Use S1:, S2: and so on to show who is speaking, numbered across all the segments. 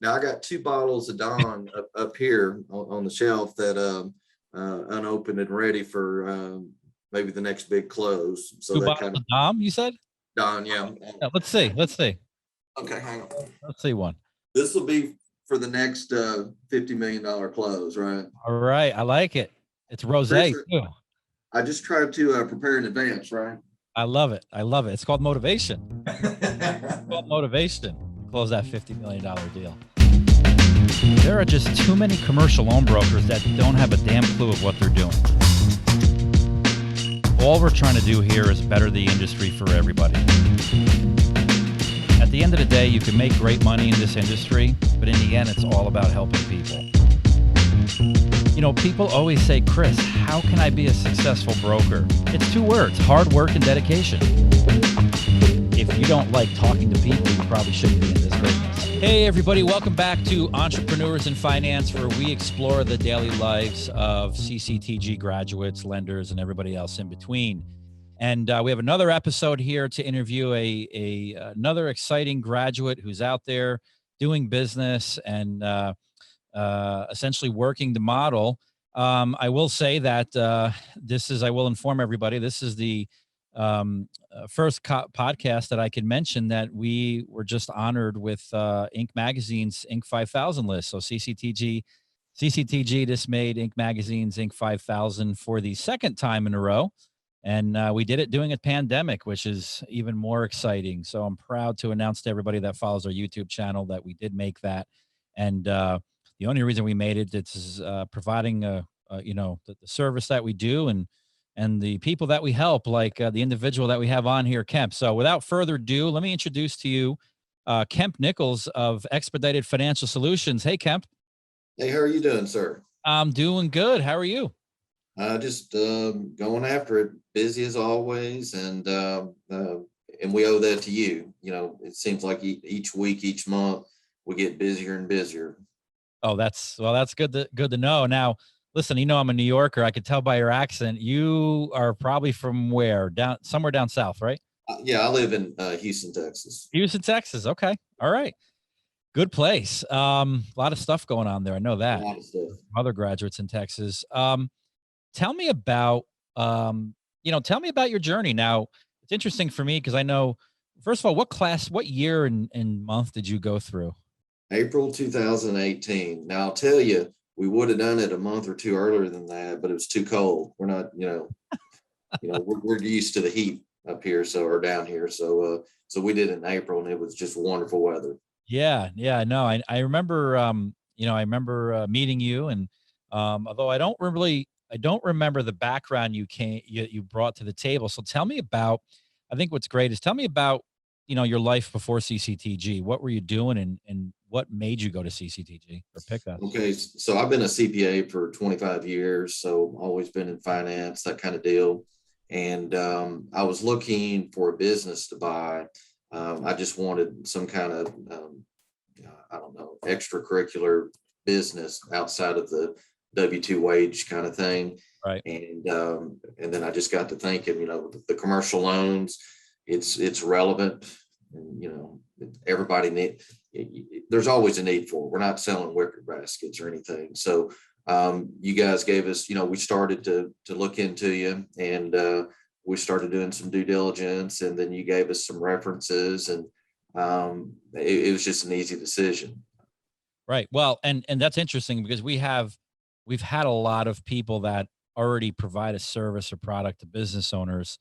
S1: Now I got 2 bottles of Dawn up here on the shelf that unopened and ready for maybe the next big close. So
S2: Two
S1: that
S2: bottles
S1: kind of
S2: of Dom, you said?
S1: Dawn, yeah.
S2: Yeah, let's see. Let's see.
S1: Okay, hang on.
S2: Let's see one.
S1: This will be for the next $50 million close, right?
S2: All right. I like it. It's rosé too.
S1: I just tried to prepare in advance, right?
S2: I love it. I love it. It's called motivation. It's called motivation. Close that $50 million deal. There are just too many commercial loan brokers that don't have a damn clue of what they're doing. All we're trying to do here is better the industry for everybody. At the end of the day, you can make great money in this industry, but in the end, it's all about helping people. You know, people always say, Chris, how can I be a successful broker? It's 2 words, hard work and dedication. If you don't like talking to people, you probably shouldn't be in this business. Hey, everybody, welcome back to Entrepreneurs in Finance, where we explore the daily lives of CCTG graduates, lenders, and everybody else in between. And we have another episode here to interview another exciting graduate who's out there doing business and essentially working the model. I will say that I will inform everybody, this is the first podcast that I can mention that we were just honored with Inc. Magazine's Inc. 5000 list. So CCTG just made Inc. Magazine's Inc. 5000 for the second time in a row. And we did it during a pandemic, which is even more exciting. So I'm proud to announce to everybody that follows our YouTube channel that we did make that. And the only reason we made it, it's providing the service that we do and the people that we help, like the individual that we have on here, Kemp. So without further ado, let me introduce to you Kemp Nichols of Expedited Financial Solutions. Hey, Kemp.
S1: Hey, how are you doing, sir?
S2: I'm doing good. How are you?
S1: Just going after it, busy as always, and we owe that to you. You know, it seems like each week, each month, we get busier and busier.
S2: Oh, that's good to know. Now, listen, I'm a New Yorker. I could tell by your accent. You are probably from where? Somewhere down south, right?
S1: Yeah, I live in Houston, Texas.
S2: Houston, Texas. Okay, all right, good place. A lot of stuff going on there. I know that.
S1: A lot of stuff.
S2: Other graduates in Texas. Tell me about your journey. Now, it's interesting for me because I know, first of all, what year and month did you go through?
S1: April 2018. Now, I'll tell you, we would have done it a month or 2 earlier than that, but it was too cold. We're not, we're used to the heat up here, or down here. So we did it in April, and it was just wonderful weather.
S2: Yeah. No, I remember, meeting you, and although I don't remember the background you brought to the table. So tell me about, I think what's great is tell me about, your life before CCTG. What were you doing and what made you go to CCTG or pick that?
S1: Okay. So I've been a CPA for 25 years. So always been in finance, that kind of deal. And I was looking for a business to buy. I just wanted some kind of, extracurricular business outside of the W-2 wage kind of thing.
S2: Right.
S1: And then I just got to thinking, the commercial loans, it's relevant, and, everybody there's always a need for it. We're not selling wicker baskets or anything. So you guys gave us, we started to look into you, and we started doing some due diligence, and then you gave us some references, and it was just an easy decision.
S2: Right. Well, and that's interesting because we've had a lot of people that already provide a service or product to business owners,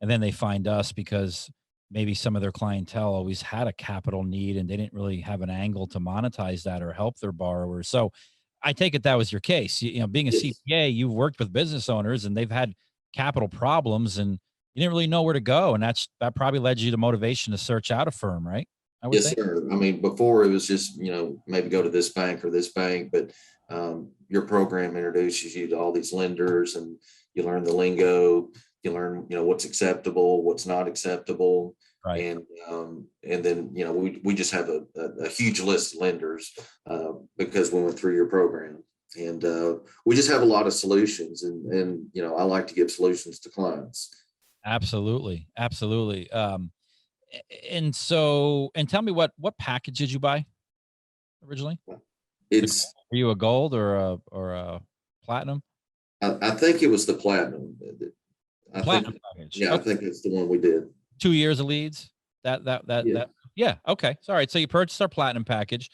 S2: and then they find us because maybe some of their clientele always had a capital need and they didn't really have an angle to monetize that or help their borrowers. So I take it that was your case. Being a CPA, you've worked with business owners and they've had capital problems and you didn't really know where to go. And that probably led you to motivation to search out a firm, right?
S1: Yes, sir. I mean, before it was just, maybe go to this bank or this bank, but your program introduces you to all these lenders and you learn the lingo, you learn, what's acceptable, what's not acceptable.
S2: Right.
S1: And then, we just have a huge list of lenders because we went through your program, and we just have a lot of solutions, and I like to give solutions to clients.
S2: Absolutely. Absolutely. And tell me what package did you buy? originally?
S1: It's,
S2: Were you a gold or a platinum?
S1: I think it was the platinum. I think,
S2: Platinum package.
S1: yeah, I
S2: Okay.
S1: think it's the one we did.
S2: 2 years of leads.
S1: Yeah.
S2: That. Yeah. Okay. All right. So you purchased our platinum package.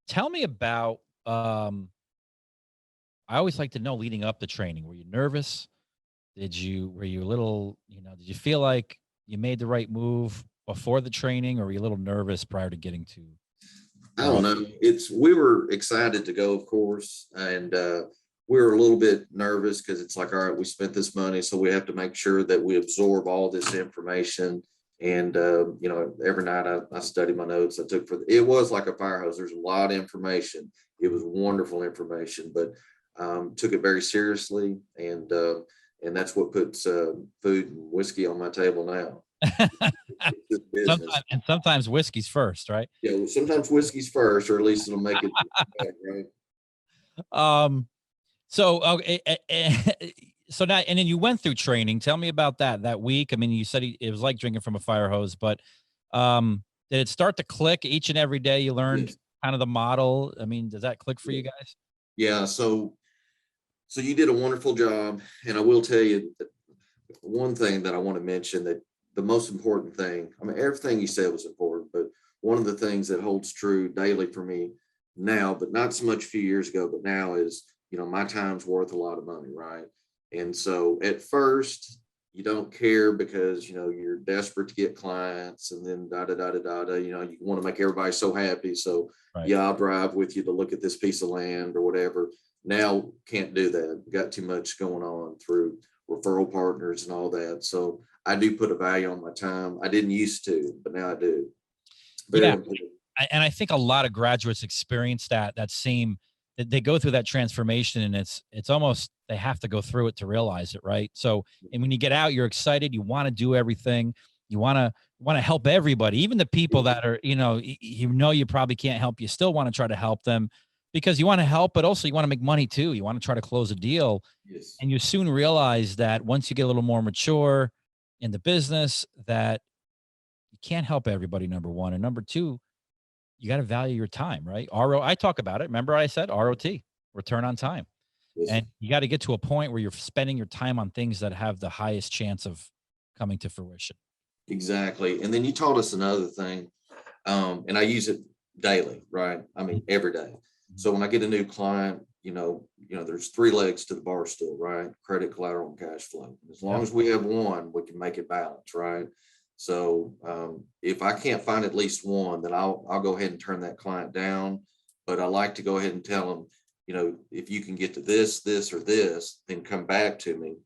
S2: Tell me about. I always like to know leading up to training. Were you nervous? Were you a little? Did you feel like you made the right move before the training, or were you a little nervous prior to getting to?
S1: I don't know. We were excited to go, of course, and we were a little bit nervous because it's like, all right, we spent this money, so we have to make sure that we absorb all this information. And every night I study my notes. I took it was like a fire hose. There's a lot of information. It was wonderful information, but took it very seriously, and that's what puts food and whiskey on my table now. It's business.
S2: Sometimes whiskey's first, right?
S1: Yeah, well, sometimes whiskey's first, or at least it'll make it back, right.
S2: Um, so okay, so now and then you went through training. Tell me about that week. I mean, you said it was like drinking from a fire hose, but did it start to click each and every day? You learned
S1: Yes.
S2: kind of the model. I mean, does that click for you guys?
S1: Yeah, so you did a wonderful job, and I will tell you that one thing that I want to mention, that the most important thing, I mean, everything you said was important, but one of the things that holds true daily for me now, but not so much a few years ago, but now is, my time's worth a lot of money, right? And so at first, you don't care because, you're desperate to get clients, and then da da da da da da, you want to make everybody so happy. So
S2: Right.
S1: yeah, I'll drive with you to look at this piece of land or whatever. Now can't do that. Got too much going on through referral partners and all that. So I do put a value on my time. I didn't used to, but now I do. Very
S2: Yeah.
S1: important.
S2: And I think a lot of graduates experience that same, they go through that transformation, and it's almost, they have to go through it to realize it, right? So, and when you get out, you're excited, you want to do everything, you want to help everybody, even the people that are, you probably can't help, you still want to try to help them because you want to help, but also you want to make money too. You want to try to close a deal.
S1: Yes.
S2: And you soon realize that once you get a little more mature in the business, that you can't help everybody, number one. And number two, you got to value your time, right? I talk about it. Remember I said ROT, return on time.
S1: Yes.
S2: And you got to get to a point where you're spending your time on things that have the highest chance of coming to fruition.
S1: Exactly. And then you taught us another thing, and I use it daily, right? I mean, every day. So when I get a new client, there's three legs to the bar stool, right? Credit, collateral, and cash flow. As long as we have one, we can make it balance, right? So if I can't find at least one, then I'll go ahead and turn that client down. But I like to go ahead and tell them, if you can get to this, or this, then come back to me,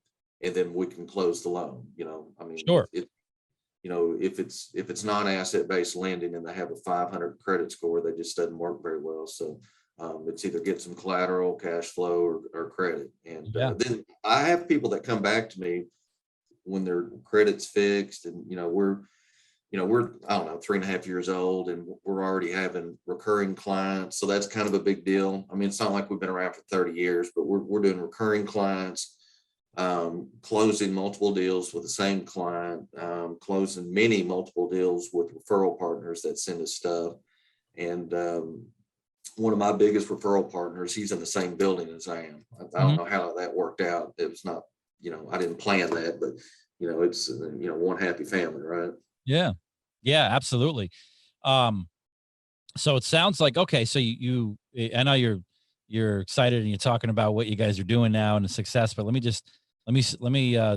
S1: and then we can close the loan. I mean,
S2: Sure.
S1: if it's non-asset based lending and they have a 500 credit score, that just doesn't work very well. So it's either get some collateral, cash flow, or credit. And then I have people that come back to me when their credit's fixed, and we're I don't know, 3.5 years old, and we're already having recurring clients. So that's kind of a big deal. I mean, it's not like we've been around for 30 years, but we're doing recurring clients, closing multiple deals with the same client, closing multiple deals with referral partners that send us stuff. And one of my biggest referral partners, he's in the same building as I am. I don't know how that worked out. It was not, I didn't plan that, but it's one happy family, right?
S2: Yeah. Yeah, absolutely. So it sounds like, okay, so I know you're excited and you're talking about what you guys are doing now and the success, but let me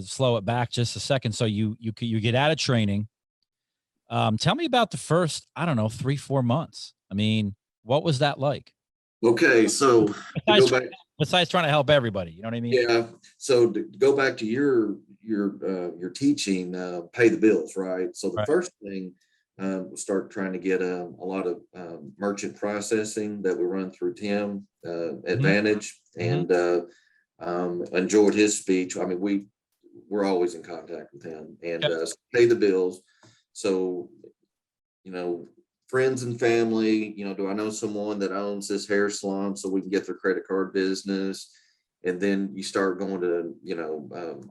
S2: slow it back just a second. So you get out of training. Tell me about the first, I don't know, 3-4 months. I mean, what was that like?
S1: Okay, so
S2: Besides trying to help everybody, you know what I mean?
S1: Yeah. So to go back to your teaching, pay the bills, right? So the
S2: Right.
S1: first thing, we'll start trying to get a lot of merchant processing that we run through Tim Advantage, and enjoyed his speech. I mean, we're always in contact with him, and pay the bills. So, friends and family, do I know someone that owns this hair salon so we can get their credit card business? And then you start going to,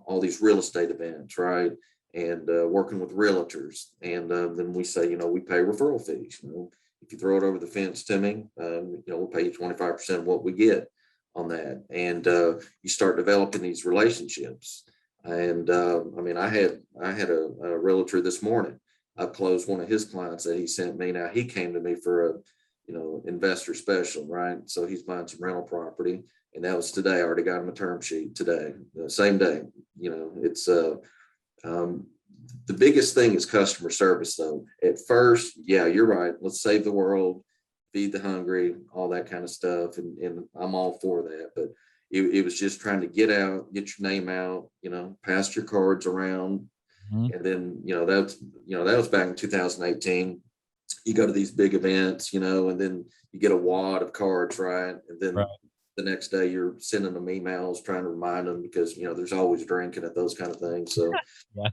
S1: all these real estate events, right? And working with realtors. And then we say, we pay referral fees. if you throw it over the fence to me, we'll pay you 25% of what we get on that. And you start developing these relationships. And I had a realtor this morning. I closed one of his clients that he sent me. Now he came to me for a, investor special, right? So he's buying some rental property, and that was today. I already got him a term sheet today, the same day. It's the biggest thing is customer service, though. At first, yeah, you're right. Let's save the world, feed the hungry, all that kind of stuff, and I'm all for that. But it was just trying to get out, get your name out, pass your cards around.
S2: Mhm.
S1: And then, that was back in 2018. You go to these big events, and then you get a wad of cards, right? And then
S2: Right.
S1: the next day you're sending them emails, trying to remind them because, there's always drinking at those kind of things. So,
S2: Yeah.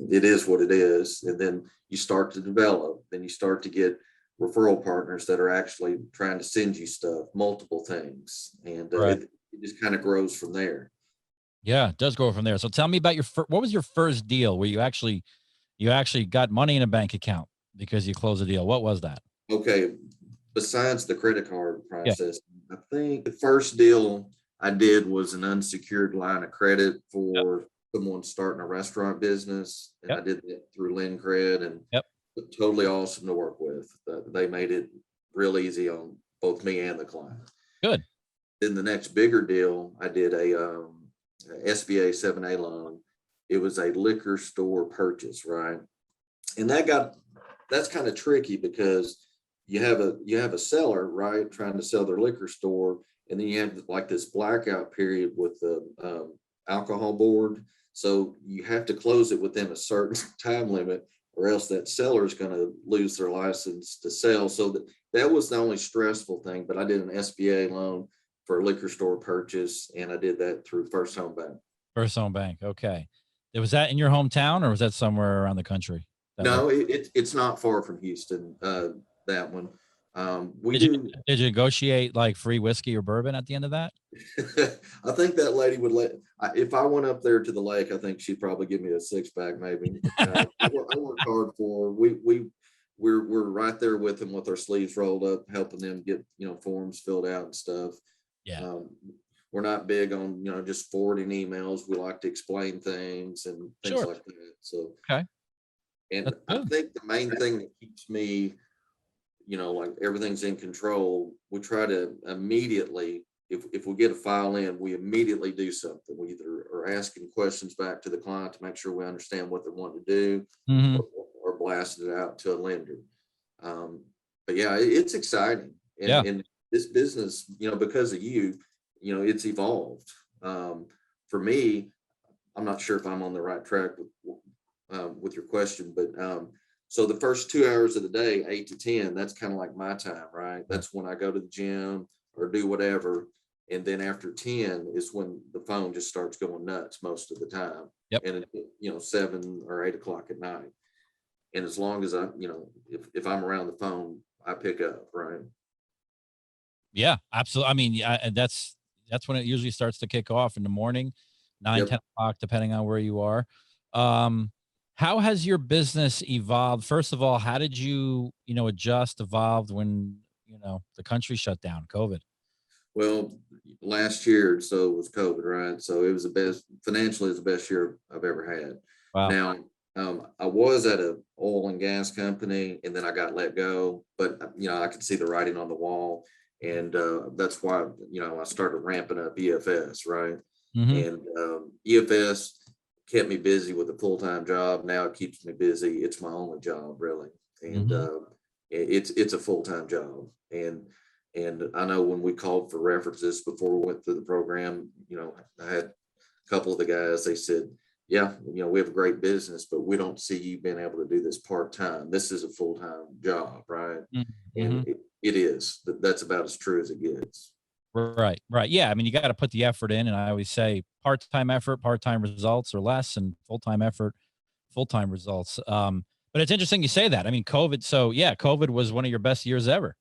S1: it is what it is. And then you start to develop, then you start to get referral partners that are actually trying to send you stuff, multiple things. And
S2: Right.
S1: it just kind of grows from there.
S2: Yeah, it does go from there. So tell me about what was your first deal where you actually got money in a bank account because you closed a deal? What was that?
S1: Okay. Besides the credit card
S2: Yeah.
S1: process, I think the first deal I did was an unsecured line of credit
S2: Yep.
S1: for someone starting a restaurant business. And I
S2: Yep.
S1: did that through Cred, and
S2: Yep.
S1: totally awesome to work with. They made it real easy on both me and the client.
S2: Good.
S1: Then the next bigger deal, I did a SBA 7A loan. It was a liquor store purchase, right? And that's kind of tricky because you have a seller, right, trying to sell their liquor store, and then you have like this blackout period with the alcohol board. So you have to close it within a certain time limit, or else that seller is going to lose their license to sell. So that was the only stressful thing. But I did an SBA loan for a liquor store purchase, and I did that through First Home Bank.
S2: First Home Bank. Okay. Was that in your hometown or was that somewhere around the country?
S1: No, it's not far from Houston. That one. We
S2: Did you
S1: do.
S2: did you negotiate like free whiskey or bourbon at the end of that?
S1: I think that lady would if I went up there to the lake, I think she'd probably give me a 6-pack, maybe. I work hard for her. We're right there with them with our sleeves rolled up, helping them get forms filled out and stuff.
S2: Yeah.
S1: We're not big on just forwarding emails. We like to explain things and things
S2: Sure.
S1: like that. So
S2: Okay.
S1: and
S2: That's
S1: I
S2: good.
S1: think the main thing that keeps me, like everything's in control, we try to immediately, if we get a file in, we immediately do something. We either are asking questions back to the client to make sure we understand what they want to do,
S2: Mhm.
S1: or blasted it out to a lender. But yeah, it's exciting.
S2: Yeah.
S1: And this business, because of you, it's evolved. For me, I'm not sure if I'm on the right track with your question, but so the first 2 hours of the day, 8 to 10, that's kind of like my time, right? That's when I go to the gym or do whatever. And then after 10 is when the phone just starts going nuts most of the time.
S2: Yep.
S1: And 7 or 8 o'clock at night. And as long as if I'm around the phone, I pick up, right?
S2: Yeah, absolutely. I mean, yeah, and that's when it usually starts to kick off in the morning, 9,
S1: Yep.
S2: 10 o'clock, depending on where you are. How has your business evolved? First of all, how did you, adjust, evolved when, the country shut down, COVID?
S1: Well, last year, so it was COVID, right? So it was the best, financially, it's the best year I've ever had.
S2: Wow.
S1: Now, I was at a oil and gas company, and then I got let go, but I could see the writing on the wall, and that's why I started ramping up EFS, right?
S2: Mhm.
S1: And EFS kept me busy with a full-time job. Now it keeps me busy. It's my only job, really, and
S2: Mhm.
S1: it's a full-time job. And I know when we called for references before we went through the program, I had a couple of the guys, they said, yeah, we have a great business, but we don't see you being able to do this part-time. This is a full-time job, right? And
S2: Mhm.
S1: it is. That's about as true as it gets.
S2: Right, right. Yeah, I mean, you gotta put the effort in, and I always say part-time effort, part-time results or less, and full-time effort, full-time results. But it's interesting you say that. I mean, COVID was one of your best years ever.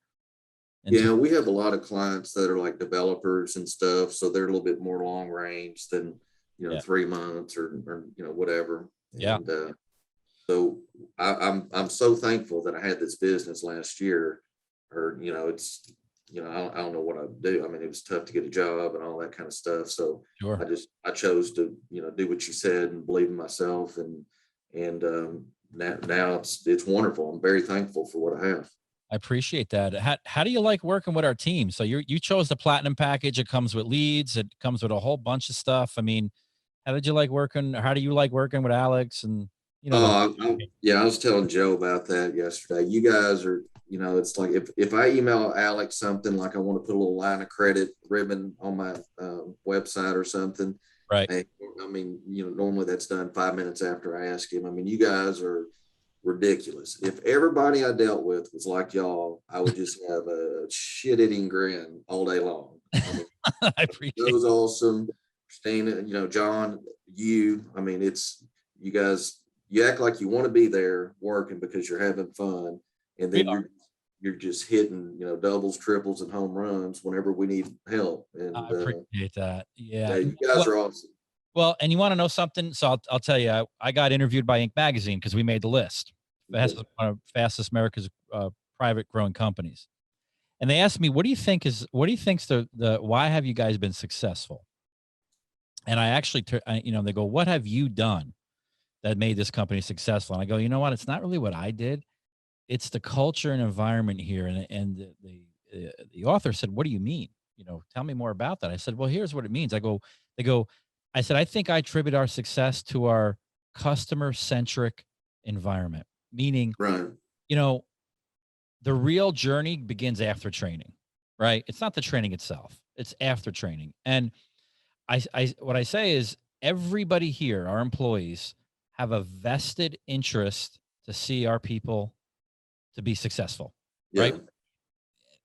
S2: And
S1: Yeah, we have a lot of clients that are like developers and stuff, so they're a little bit more long range than
S2: yeah,
S1: 3 months or whatever.
S2: yeah.
S1: And So I'm so thankful that I had this business last year, or, it's, I don't know what I'd do. I mean, it was tough to get a job and all that kind of stuff. So
S2: Sure.
S1: I chose to, do what you said and believe in myself. And now it's wonderful. I'm very thankful for what I have.
S2: I appreciate that. How do you like working with our team? So you chose the platinum package. It comes with leads. It comes with a whole bunch of stuff. I mean, how did you like working? How do you like working with Alex and the
S1: Yeah, I was telling Joe about that yesterday. You guys are, it's like if I email Alex something like I want to put a little line of credit ribbon on my website or something.
S2: right?
S1: I mean, normally that's done 5 minutes after I ask him. I mean, you guys are ridiculous. If everybody I dealt with was like y'all, I would just have a shit-eating grin all day long. I mean,
S2: I
S1: it
S2: appreciate.
S1: was awesome. Christina, John, I mean, it's you guys, you act like you want to be there working because you're having fun. And
S2: We
S1: then
S2: are.
S1: you're just hitting, doubles, triples, and home runs whenever we need help.
S2: I
S1: And
S2: appreciate that.
S1: yeah,
S2: Yeah.
S1: you guys are awesome.
S2: Well, and you want to know something? So I'll tell you, I got interviewed by Inc. magazine because we made the list.
S1: Cool.
S2: Fastest America's private growing companies. And they asked me, what do you think's why have you guys been successful? And I actually, they go, what have you done that made this company successful? And I go, you know what? It's not really what I did. It's the culture and environment here. And the author said, what do you mean? Tell me more about that. I said, well, here's what it means. I said, I think I attribute our success to our customer centric environment, meaning,
S1: Right.
S2: you know, the real journey begins after training, right? It's not the training itself. It's after training. And what I say is everybody here, our employees, have a vested interest to see our people to be successful, right?
S1: Yeah.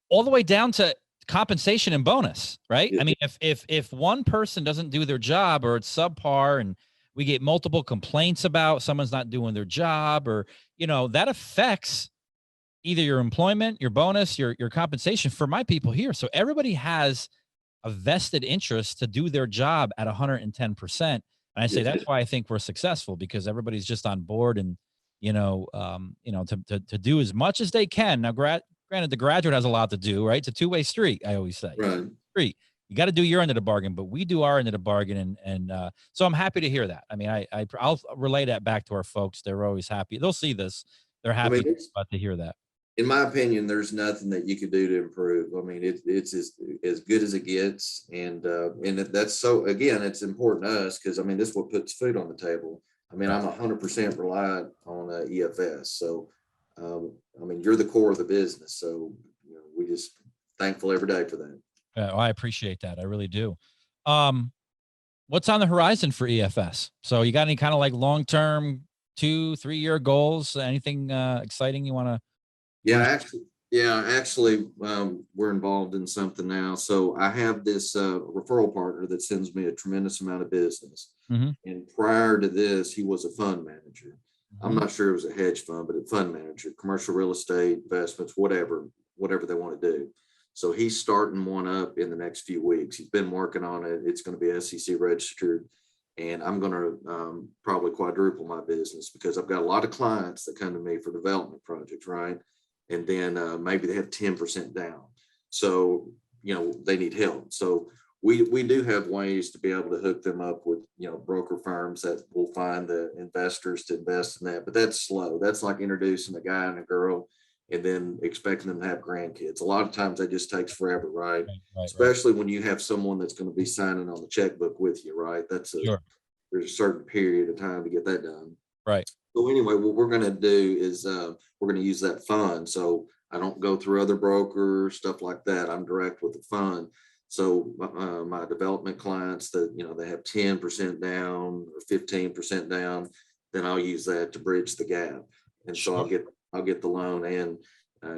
S2: All the way down to compensation and bonus, right?
S1: Yeah.
S2: I mean, if one person doesn't do their job or it's subpar and we get multiple complaints about someone's not doing their job, or that affects either your employment, your bonus, your compensation for my people here. So everybody has a vested interest to do their job at 110%. And I say
S1: Yeah.
S2: that's why I think we're successful, because everybody's just on board and to do as much as they can. Now, granted, the graduate has a lot to do, right? It's a two-way street, I always say.
S1: Right.
S2: Street. You got to do your end of the bargain, but we do our end of the bargain, and so I'm happy to hear that. I mean, I'll relay that back to our folks. They're always happy. They'll see this. They're
S1: I mean,
S2: happy about to hear that.
S1: in my opinion, there's nothing that you could do to improve. I mean, it's as good as it gets. And that's so, again, it's important to us because, I mean, this is what puts food on the table. I mean, I'm 100% reliant on EFS. So, I mean, you're the core of the business. So, we just thankful every day for that.
S2: Well, I appreciate that. I really do. What's on the horizon for EFS? So you got any kind of like long-term 2-3 year goals? Anything exciting you want to?
S1: Actually, we're involved in something now. So I have this referral partner that sends me a tremendous amount of business.
S2: Mm-hmm.
S1: And prior to this, he was a fund manager.
S2: Mm-hmm.
S1: I'm not sure it was a hedge fund, but a fund manager, commercial real estate, investments, whatever they want to do. So he's starting one up in the next few weeks. He's been working on it. It's going to be SEC registered. And I'm going to probably quadruple my business because I've got a lot of clients that come to me for development projects, right? And then maybe they have 10% down. So, they need help. So we do have ways to be able to hook them up with, broker firms that will find the investors to invest in that. But that's slow. That's like introducing a guy and a girl and then expecting them to have grandkids. A lot of times that just takes forever, right? Especially when you have someone that's going to be signing on the checkbook with you, right?
S2: Sure.
S1: There's a certain period of time to get that done.
S2: Right.
S1: So anyway, what we're going to do is we're going to use that fund. So I don't go through other brokers, stuff like that. I'm direct with the fund. So my development clients that, they have 10% down or 15% down, then I'll use that to bridge the gap. And so I'll get the loan and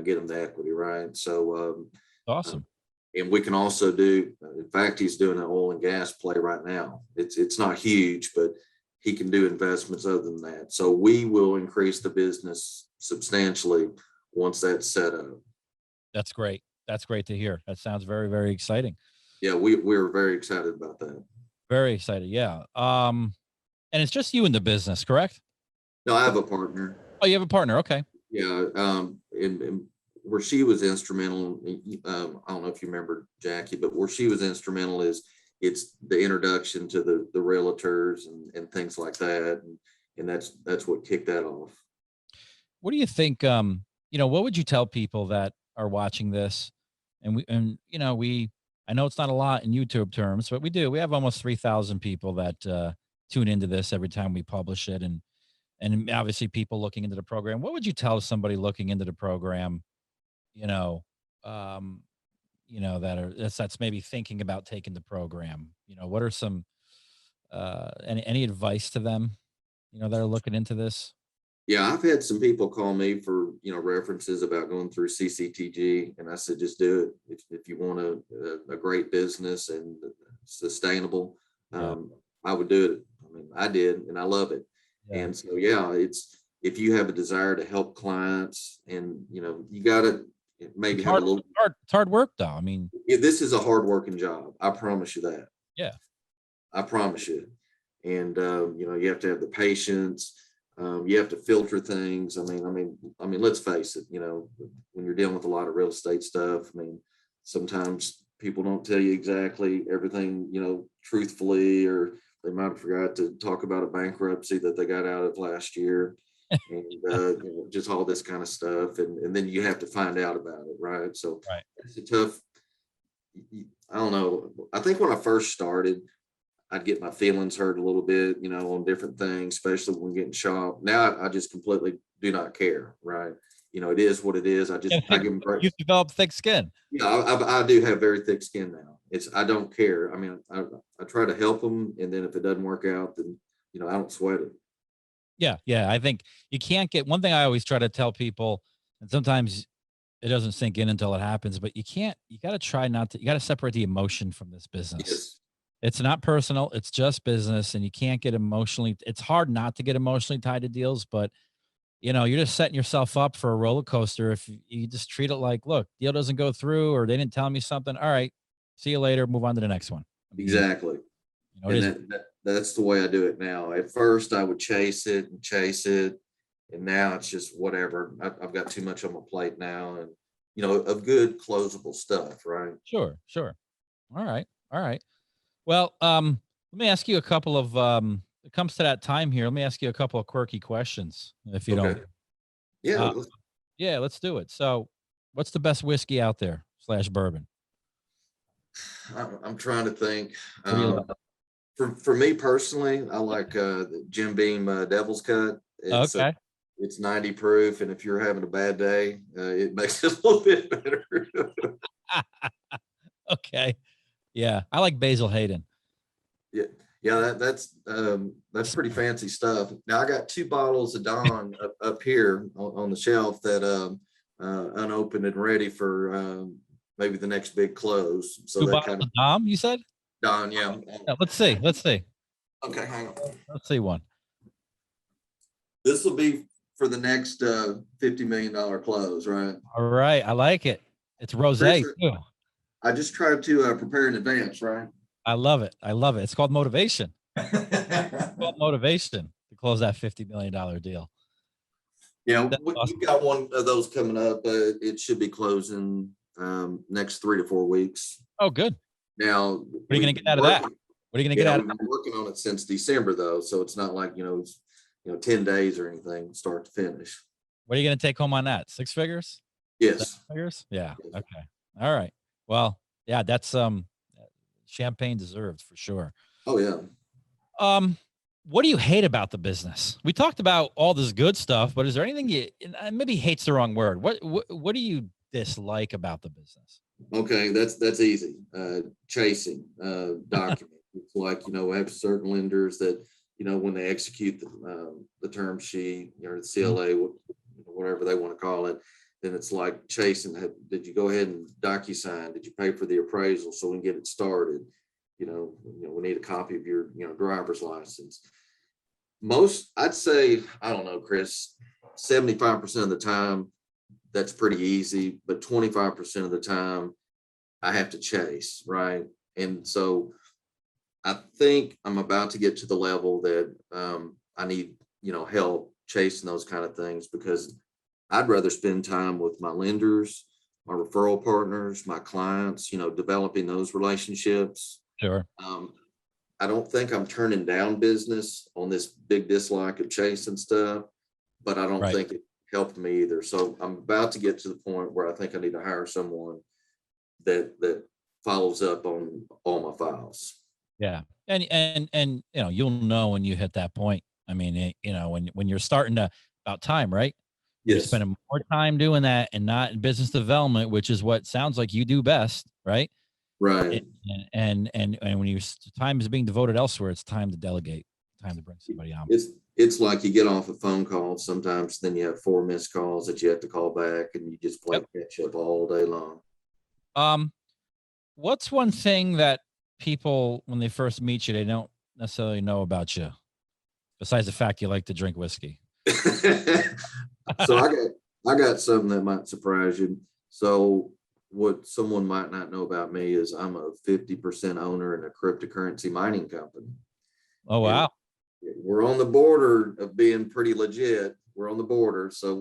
S1: get them the equity, right? So
S2: awesome.
S1: And we can also do, in fact, he's doing an oil and gas play right now. It's not huge, but he can do investments other than that. So we will increase the business substantially once that's set up.
S2: That's great. That's great to hear. That sounds very, very exciting.
S1: Yeah, we're very excited about that.
S2: Very excited. Yeah. And it's just you in the business, correct?
S1: No, I have a partner.
S2: Oh, you have a partner. Okay.
S1: Yeah, and where she was instrumental, I don't know if you remember Jackie, but where she was instrumental is it's the introduction to the realtors and things like that, and that's what kicked that off.
S2: What do you think? What would you tell people that are watching this? I know it's not a lot in YouTube terms, but we do. We have almost 3,000 people that tune into this every time we publish it, and obviously people looking into the program. What would you tell somebody looking into the program? You know, um, that's maybe thinking about taking the program. What are some any advice to them? That are looking into this.
S1: Yeah, I've had some people call me for references about going through CCTG, and I said just do it if you want a great business and sustainable.
S2: Yeah.
S1: I would do it. I mean, I did, and I love it.
S2: Yeah.
S1: And so yeah, it's if you have a desire to help clients, and you got to maybe have a little.
S2: It's hard work, though. I mean,
S1: This is a hard working job. I promise you that.
S2: yeah.
S1: I promise you. And you have to have the patience. You have to filter things. I mean, let's face it. When you're dealing with a lot of real estate stuff, I mean, sometimes people don't tell you exactly everything, truthfully, or they might have forgot to talk about a bankruptcy that they got out of last year, and just all this kind of stuff, and then you have to find out about it, right? So
S2: Right.
S1: it's a tough. I don't know. I think when I first started, I'd get my feelings hurt a little bit, on different things, especially when getting shop. Now I just completely do not care, right? It is what it is. I give them grace.
S2: You've developed thick skin.
S1: Yeah, I do have very thick skin now. I don't care. I mean, I try to help them, and then if it doesn't work out, then I don't sweat it.
S2: Yeah, yeah. I think you can't get one thing I always try to tell people, and sometimes it doesn't sink in until it happens, but you got to try not to, you got to separate the emotion from this business.
S1: Yes.
S2: It's not personal. It's just business, and you can't get emotionally. It's hard not to get emotionally tied to deals, but you're just setting yourself up for a roller coaster if you just treat it like, look, deal doesn't go through, or they didn't tell me something. All right, see you later. Move on to the next one.
S1: Exactly. And that's the way I do it now. At first, I would chase it, and now it's just whatever. I've got too much on my plate now, and of good closable stuff, right?
S2: Sure, sure. All right, all right. Well, let me ask you a couple of it comes to that time here. Let me ask you a couple of quirky questions, if you don't.
S1: Yeah.
S2: Yeah, let's do it. So, what's the best whiskey out there / bourbon?
S1: I'm trying to think.
S2: What do you like?
S1: For me personally, I like the Jim Beam Devil's Cut.
S2: Okay.
S1: It's 90 proof, and if you're having a bad day, it makes it a little bit better.
S2: Okay. Yeah, I like Basil Hayden.
S1: Yeah, that's pretty fancy stuff. Now I got 2 bottles of Don up here on the shelf that unopened and ready for maybe the next big close. So
S2: 2
S1: that
S2: bottles
S1: kind of
S2: of Dom, you said?
S1: Don, yeah.
S2: Yeah, let's see.
S1: Okay, hang on.
S2: Let's see one.
S1: This will be for the next $50 million close, right?
S2: All right, I like it. It's rosé too.
S1: I just tried to prepare in advance, right?
S2: I love it. It's called motivation. It's called motivation to close that $50 million deal.
S1: Yeah,
S2: That's awesome.
S1: we got one of those coming up. It should be closing next 3 to 4 weeks.
S2: Oh, good.
S1: Now,
S2: what are you going to get out of that? What are you going to get out of that?
S1: We've been working on it since December, though, so it's not like 10 days or anything, start to finish.
S2: What are you going to take home on that? 6 figures?
S1: Yes.
S2: 7 figures? Yeah.
S1: Yes.
S2: Okay. All right. Well, yeah, that's champagne deserved for sure.
S1: Oh yeah.
S2: What do you hate about the business? We talked about all this good stuff, but is there anything maybe hate's the wrong word. What do you dislike about the business?
S1: Okay, that's easy. Chasing documents. It's like, I have certain lenders that, when they execute the term sheet or the CLA, whatever they want to call it, then it's like chasing. Did you go ahead and DocuSign? Did you pay for the appraisal so we can get it started? We need a copy of your, driver's license. I'd say, I don't know, Chris, 75% of the time, that's pretty easy, but 25% of the time I have to chase, right? And so I think I'm about to get to the level that I need, help chasing those kind of things, because I'd rather spend time with my lenders, my referral partners, my clients, developing those relationships.
S2: Sure.
S1: I don't think I'm turning down business on this big dislike of chasing stuff, but I don't
S2: Right.
S1: think it helped me either. So I'm about to get to the point where I think I need to hire someone that follows up on all my files.
S2: Yeah. And you'll know when you hit that point. I mean, when you're starting to about time, right? You're
S1: Yes,
S2: spending more time doing that and not in business development, which is what sounds like you do best, right?
S1: right.
S2: And when your time is being devoted elsewhere, it's time to delegate, time to bring somebody on.
S1: It's like you get off a phone call sometimes, then you have 4 missed calls that you have to call back, and you just play catch up all day long.
S2: What's one thing that people, when they first meet you, they don't necessarily know about you, besides the fact you like to drink whiskey?
S1: So I got something that might surprise you. So what someone might not know about me is I'm a 50% owner in a cryptocurrency mining company.
S2: Oh, wow.
S1: And we're on the border of being pretty legit. We're on the border. So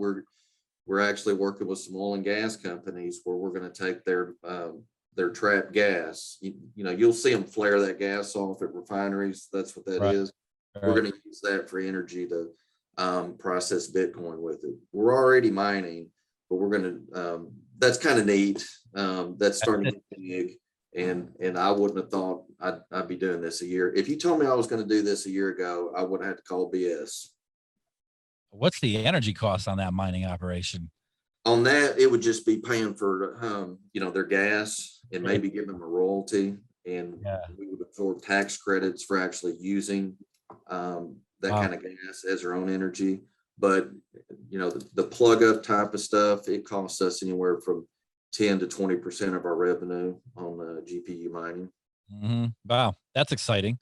S1: we're actually working with some oil and gas companies where we're going to take their trapped gas. You'll see them flare that gas off at refineries. That's what that is. We're going to use that for energy to process Bitcoin with it. We're already mining, but we're going to, that's kind of neat. That's starting to get big. And I wouldn't have thought I'd be doing this a year. If you told me I was going to do this a year ago, I would have had to call BS.
S2: What's the energy cost on that mining operation?
S1: On that, it would just be paying for, their gas and maybe give them a royalty. And we would absorb tax credits for actually using that kind of gas as our own energy. But, the plug up type of stuff, it costs us anywhere from 10 to 20% of our revenue on GPU mining.
S2: Mm-hmm. Wow. That's exciting.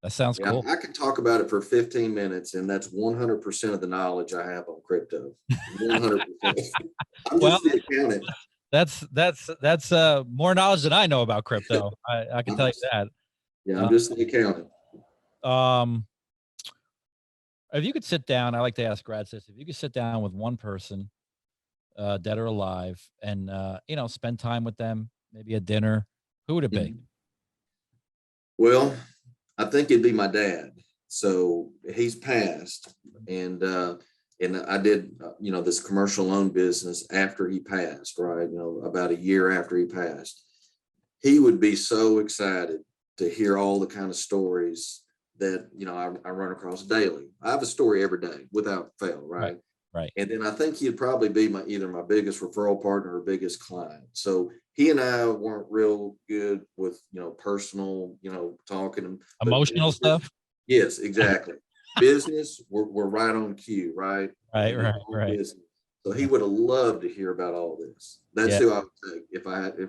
S2: That sounds cool.
S1: I can talk about it for 15 minutes, and that's 100% of the knowledge I have on crypto. 100%. I'm just the accountant.
S2: That's more knowledge than I know about crypto. I can tell you that.
S1: Yeah, I'm just the accountant.
S2: If you could sit down, I like to ask grads this, if you could sit down with one person, dead or alive, and spend time with them, maybe a dinner, who would it be?
S1: Well, I think it'd be my dad. So he's passed, and I did this commercial loan business after he passed, right? About a year after he passed. He would be so excited to hear all the kind of stories that I run across daily. I have a story every day without fail, right?
S2: Right.
S1: And then I think he'd probably be either my biggest referral partner or biggest client. So he and I weren't real good with personal, talking,
S2: emotional stuff.
S1: Yes, exactly. Business, we're right on cue, right?
S2: Right.
S1: Business. So he would have loved to hear about all this. That's who I would take if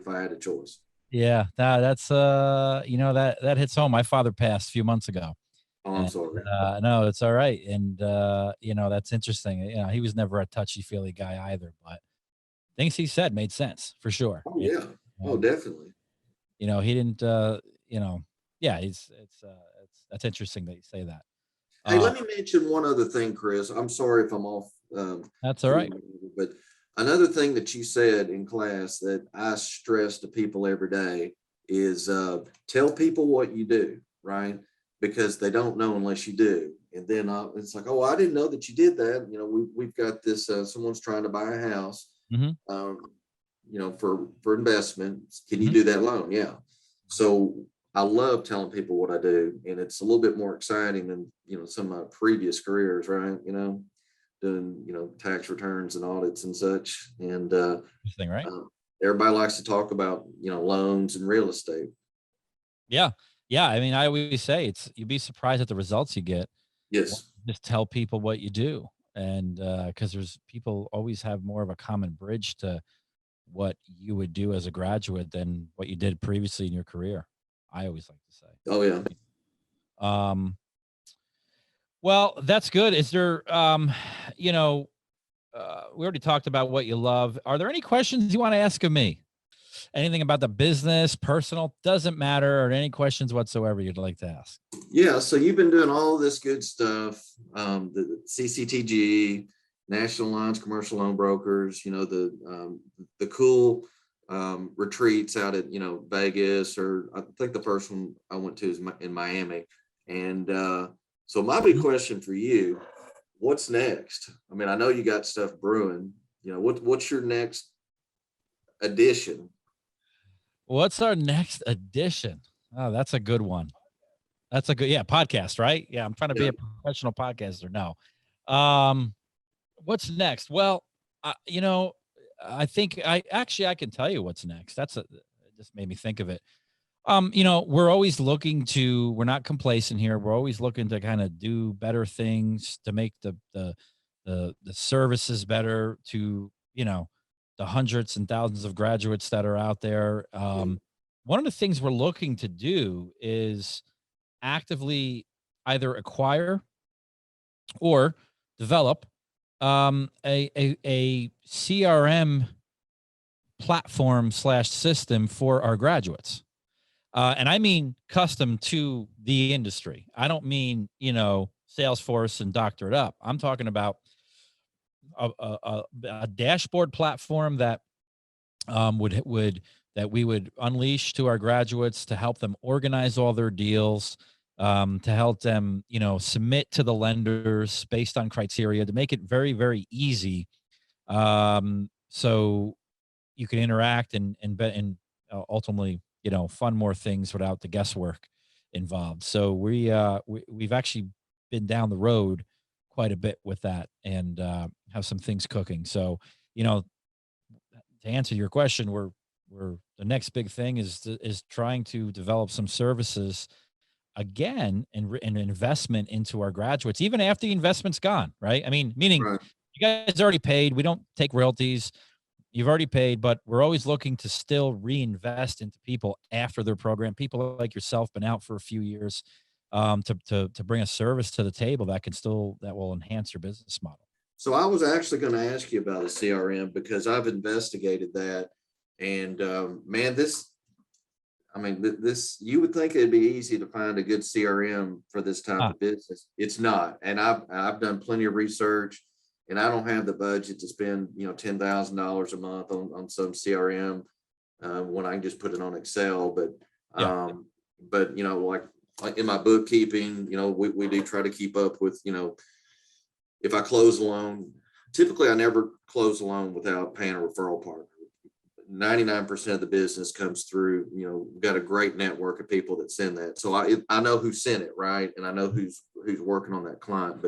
S1: I had a choice.
S2: Yeah, that's that hits home. My father passed a few months ago.
S1: Oh, I'm sorry.
S2: No, it's all right. And that's interesting. He was never a touchy-feely guy either, but things he said made sense for sure.
S1: Oh yeah. Oh, definitely.
S2: He didn't that's interesting that you say that.
S1: Hey, let me mention one other thing, Chris. I'm sorry if I'm off.
S2: That's all right.
S1: But another thing that you said in class that I stress to people every day is tell people what you do, right? Because they don't know unless you do. And then it's like, oh, I didn't know that you did that. We've got this, someone's trying to buy a house, for investment. Can you do that loan? Yeah. So I love telling people what I do, and it's a little bit more exciting than, some of my previous careers, right? Doing, tax returns and audits and such. And
S2: interesting, right?
S1: Everybody likes to talk about, loans and real estate.
S2: Yeah. Yeah. I mean, I always say you'd be surprised at the results you get.
S1: Yes.
S2: Just tell people what you do. And because people always have more of a common bridge to what you would do as a graduate than what you did previously in your career. I always like to say.
S1: Oh yeah.
S2: Well, that's good. Is there, we already talked about what you love. Are there any questions you want to ask of me? Anything about the business, personal, doesn't matter, or any questions whatsoever you'd like to ask?
S1: Yeah, so you've been doing all this good stuff, the CCTG, National Alliance Commercial Loan Brokers, the cool retreats out at, Vegas, or I think the first one I went to is in Miami. And so my big question for you, what's next? I mean, I know you got stuff brewing, what's your next addition?
S2: What's our next edition? Oh, that's a good one. That's a good, podcast, right? Yeah, I'm trying to be
S1: Yeah,
S2: a professional podcaster. No. Um, what's next? Well, I think I can tell you what's next. It just made me think of it. We're not complacent here. We're always looking to kind of do better things to make the services better to, the hundreds and thousands of graduates that are out there. One of the things we're looking to do is actively either acquire or develop a CRM platform slash system for our graduates. And I mean custom to the industry. I don't mean, Salesforce and doctor it up. I'm talking about a dashboard platform that would that we would unleash to our graduates to help them organize all their deals, to help them, submit to the lenders based on criteria, to make it very, very easy, so you can interact and ultimately, fund more things without the guesswork involved. So we've actually been down the road quite a bit with that, and have some things cooking. So, to answer your question, we're the next big thing is trying to develop some services again, and an investment into our graduates, even after the investment's gone, right? I mean, meaning
S1: right.
S2: you guys already paid. We don't take royalties. You've already paid, but we're always looking to still reinvest into people after their program. People like yourself been out for a few years, to bring a service to the table that will enhance your business model.
S1: So I was actually going to ask you about a CRM because I've investigated that, and man, this you would think it'd be easy to find a good CRM for this type
S2: Ah,
S1: of business. It's not, and I've done plenty of research, and I don't have the budget to spend $10,000 a month on some CRM when I can just put it on Excel.
S2: yeah,
S1: But like in my bookkeeping, we do try to keep up with if I close a loan, typically I never close a loan without paying a referral partner. 99% of the business comes through, we've got a great network of people that send that. So I know who sent it, right? And I know who's working on that client.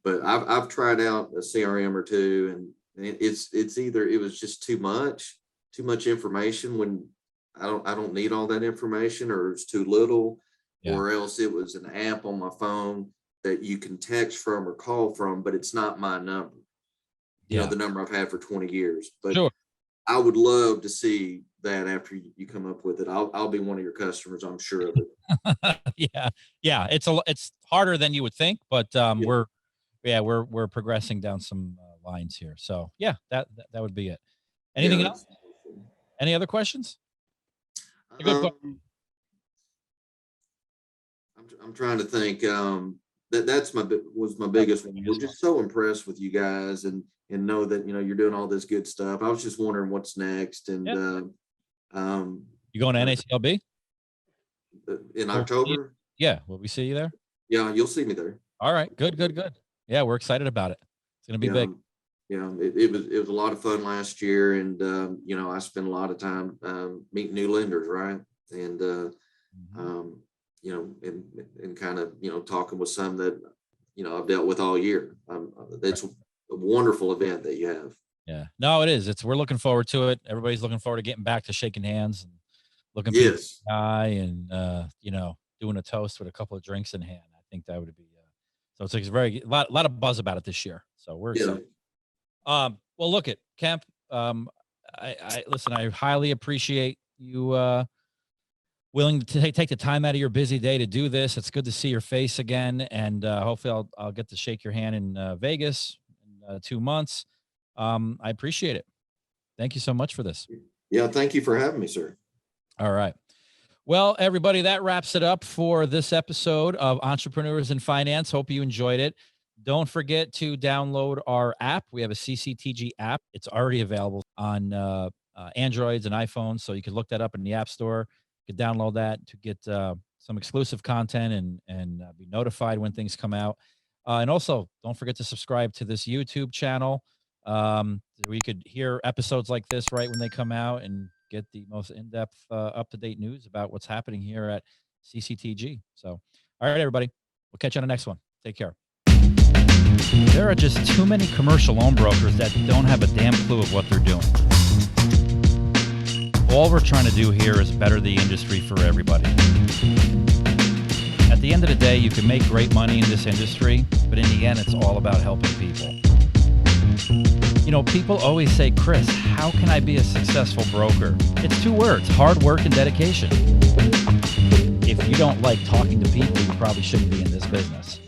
S1: But I've tried out a CRM or two, and it's either it was just too much information when I don't need all that information, or it's too little,
S2: yeah,
S1: or else it was an app on my phone that you can text from or call from, but it's not my number,
S2: yeah,
S1: the number I've had for 20 years. But
S2: sure.
S1: I would love to see that after you come up with it. I'll be one of your customers, I'm sure of it.
S2: Yeah, yeah. It's harder than you would think, but
S1: Yeah.
S2: we're progressing down some lines here. So yeah, that would be it.
S1: Yeah,
S2: Anything else?
S1: that's
S2: Any other questions? A good question.
S1: um I'm trying to think. That's was my biggest one. We're just so impressed with you guys, and know that you're doing all this good stuff. I was just wondering what's next, and
S2: Yeah.
S1: um
S2: You going to
S1: uh,
S2: NACLB?
S1: in
S2: Will we see you?
S1: October.
S2: Yeah. Will we see you there?
S1: Yeah, you'll see me there.
S2: All right. Good. Good. Good. Yeah, we're excited about it. It's gonna be
S1: Yeah,
S2: big.
S1: it was a lot of fun last year, and I spent a lot of time meeting new lenders, right? And
S2: Mhm.
S1: um, and kind of talking with some that I've dealt with all year. It's a wonderful event that you have.
S2: Yeah. No, it is. We're looking forward to it. Everybody's looking forward to getting back to shaking hands and looking people
S1: Yes.
S2: in the eye, and doing a toast with a couple of drinks in hand. I think that would be so it's like a lot of buzz about it this year. So we're
S1: Yeah.
S2: excited. Well, look at Kemp. I listen, I highly appreciate you willing to take the time out of your busy day to do this. It's good to see your face again, and hopefully I'll get to shake your hand in Vegas in 2 months. I appreciate it. Thank you so much for this.
S1: Yeah. Thank you for having me, sir.
S2: All right. Well, everybody, that wraps it up for this episode of Entrepreneurs in Finance. Hope you enjoyed it. Don't forget to download our app. We have a CCTG app. It's already available on Androids and iPhones, so you can look that up in the App Store. You can download that to get some exclusive content and be notified when things come out. And also, don't forget to subscribe to this YouTube channel. So you could hear episodes like this right when they come out and get the most in-depth, up-to-date news about what's happening here at CCTG. So, all right, everybody, we'll catch you on the next one. Take care. There are just too many commercial loan brokers that don't have a damn clue of what they're doing. All we're trying to do here is better the industry for everybody. At the end of the day, you can make great money in this industry, but in the end, it's all about helping people. You know, people always say, Chris, how can I be a successful broker? It's two words, hard work and dedication. If you don't like talking to people, you probably shouldn't be in this business.